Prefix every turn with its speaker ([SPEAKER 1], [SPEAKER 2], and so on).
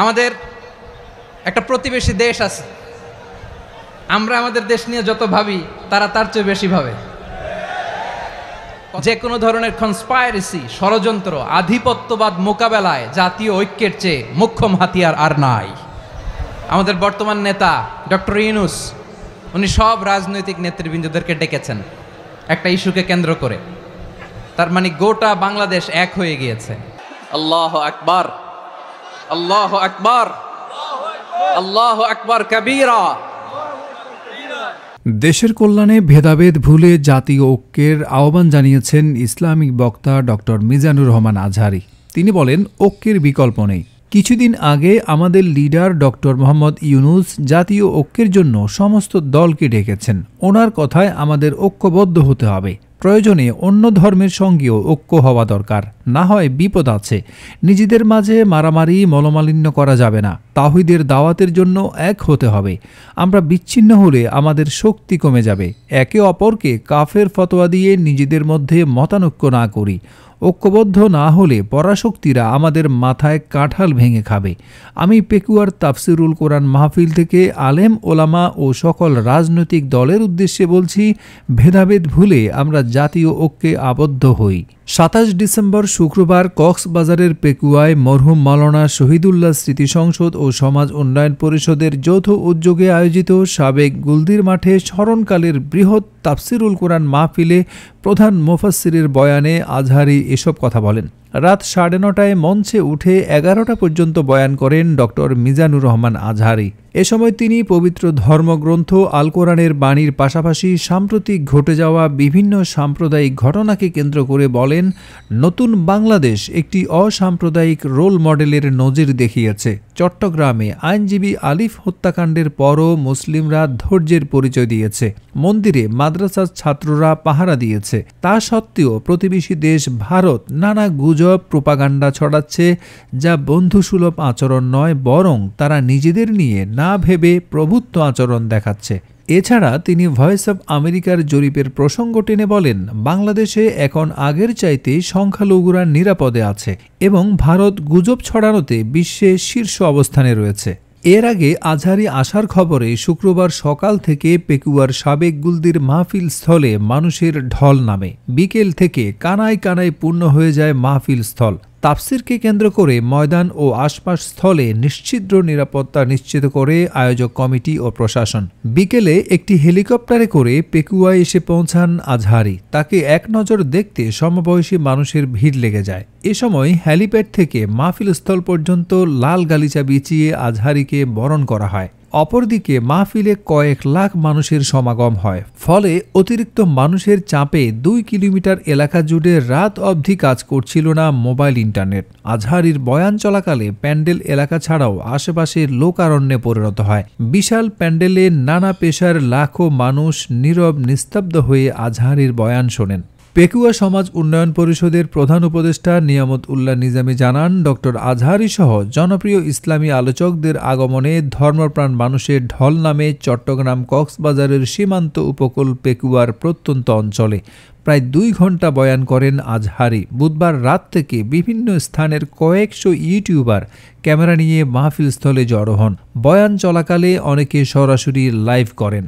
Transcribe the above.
[SPEAKER 1] আমাদের একটা প্রতিবেশী দেশ আছে, আমরা আমাদের দেশ নিয়ে যত ভাবি তারা তার চেয়ে বেশি ভাবে। যে কোনো ধরনের কনস্পাইরেসি, ষড়যন্ত্র, আধিপত্যবাদ মোকাবেলায় জাতীয় ঐক্যের চেয়ে মোক্ষম হাতিয়ার আর নাই। আমাদের বর্তমান নেতা ডক্টর ইউনূস, উনি সব রাজনৈতিক নেতৃবৃন্দদেরকে ডেকেছেন একটা ইস্যুকে কেন্দ্র করে। তার মানে গোটা বাংলাদেশ এক হয়ে গিয়েছে। আল্লাহু আকবার, আল্লাহু আকবার, আল্লাহু আকবার কবীরা।
[SPEAKER 2] দেশের কল্যাণে ভেদাভেদ ভুলে জাতীয় ঐক্যের আহ্বান জানিয়েছেন ইসলামিক বক্তা ডক্টর মিজানুর রহমান আজহারী। তিনি বলেন, ঐক্যের বিকল্প নেই। কিছুদিন আগে আমাদের লিডার ডক্টর মোহাম্মদ ইউনূস জাতীয় ঐক্যের জন্য সমস্ত দলকে ডেকেছেন। ওনার কথায় আমাদের ঐক্যবদ্ধ হতে হবে। প্রয়োজনে অন্য ধর্মের সঙ্গেও ঐক্য হওয়া দরকার, না হয় বিপদ আছে। নিজেদের মাঝে মারামারি, মলমালিন্য করা যাবে না। তাওহীদের দাওয়াতের জন্য এক হতে হবে। আমরা বিচ্ছিন্ন হলে আমাদের শক্তি কমে যাবে। একে অপরকে কাফের ফতোয়া দিয়ে নিজেদের মধ্যে মতানৈক্য না করি। ঐক্যবদ্ধ না হলে পরাশক্তিরা আমাদের মাথায় কাঁঠাল ভেঙে খাবে। আমি পেকুয়ার তাফসিরুল কোরআন মাহফিল থেকে আলেম ওলামা ও সকল রাজনৈতিক দলের উদ্দেশ্যে বলছি, ভেদাভেদ ভুলে আমরা জাতীয় ঐক্যে আবদ্ধ হই। ২৭ ডিসেম্বর শুক্রবার কক্সবাজারের পেকুয়ায় মরহুম মাওলানা শহীদুল্লাহ স্মৃতি সংসদ ও সমাজ উন্নয়ন পরিষদের যৌথ উদ্যোগে আয়োজিত সাবেক গুলদির মাঠে স্মরণকালের বৃহৎ তাফসিরুল কোরআন মাহফিলে প্রধান মুফাসসিরের বয়ানে আজহারী এসব কথা বলেন। রাত ৯:৩০টায় মঞ্চে উঠে ১১টা পর্যন্ত বয়ান করেন ডক্টর মিজানুর রহমান আজহারী। এ সময় তিনি পবিত্র ধর্মগ্রন্থ আল কোরআনের বাণীর পাশাপাশি সাম্প্রতিক ঘটে যাওয়া বিভিন্ন সাম্প্রদায়িক ঘটনাকে কেন্দ্র করে বলেন, নতুন বাংলাদেশ একটি অসাম্প্রদায়িক রোল মডেলের নজির দেখিয়েছে। চট্টগ্রামে আইনজীবী আলিফ হত্যাকাণ্ডের পরও মুসলিমরা ধৈর্যের পরিচয় দিয়েছে। মন্দিরে মাদ্রাসার ছাত্ররা পাহারা দিয়েছে। তা সত্ত্বেও প্রতিবেশী দেশ ভারত নানা গুজব, প্রোপাগান্ডা ছড়াচ্ছে, যা বন্ধুসুলভ আচরণ নয়, বরং তারা নিজেদের নিয়ে না ভেবে প্রভুত্ব আচরণ দেখাচ্ছে। এছাড়া তিনি ভয়েস অব আমেরিকার জরিপের প্রসঙ্গ টেনে বলেন, বাংলাদেশে এখন আগের চাইতে সংখ্যালঘুরা নিরাপদে আছে এবং ভারত গুজব ছড়ানোতে বিশ্বে শীর্ষ অবস্থানে রয়েছে। এর আগে আজহারী আসার খবরে শুক্রবার সকাল থেকে পেকুয়ার সাবেক গুলদির মাহফিল স্থলে মানুষের ঢল নামে। বিকেল থেকে কানায় কানায় পূর্ণ হয়ে যায় মাহফিল স্থল। তাফসিরকে কেন্দ্র করে ময়দান ও আশপাশ স্থলে নিশ্ছিদ্র নিরাপত্তা নিশ্চিত করে আয়োজক কমিটি ও প্রশাসন। বিকেলে একটি হেলিকপ্টারে করে পেকুয়ায় এসে পৌঁছান আজহারী। তাকে এক নজর দেখতে সমবয়সী মানুষের ভিড় লেগে যায়। এ সময় হ্যালিপ্যাড থেকে মাহফিল স্থল পর্যন্ত লাল গালিচা বিছিয়ে আজহারীকে বরণ করা হয়। অপরদিকে মাহফিলে কয়েক লাখ মানুষের সমাগম হয়। ফলে অতিরিক্ত মানুষের চাপে ২ কিলোমিটার এলাকা জুড়ে রাত অবধি কাজ করছিল না মোবাইল ইন্টারনেট। আজহারীর বয়ান চলাকালে প্যান্ডেল এলাকা ছাড়াও আশেপাশে লোকারণ্যে পরিণত হয়। বিশাল প্যান্ডেলে নানা পেশার লাখো মানুষ নীরব নিস্তব্ধ হয়ে আজহারীর বয়ান শোনেন। পেকুয়া সমাজ উন্নয়ন পরিষদের প্রধান উপদেষ্টা নিয়ামত উল্লাহ নিজামী জানান, ডক্টর আজহারী সহ জনপ্রিয় ইসলামী আলোচকদের আগমনে ধর্মপ্রাণ মানুষের ঢল নামে চট্টগ্রাম কক্সবাজারের সীমান্ত উপকূল পেকুয়ার প্রত্যন্ত অঞ্চলে। প্রায় ২ ঘণ্টা বয়ান করেন আজহারী। বুধবার রাত থেকে বিভিন্ন স্থানের কয়েকশো ইউটিউবার ক্যামেরা নিয়ে মাহফিল স্থলে জড়ো হন। বয়ান চলাকালে অনেকে সরাসরি লাইভ করেন।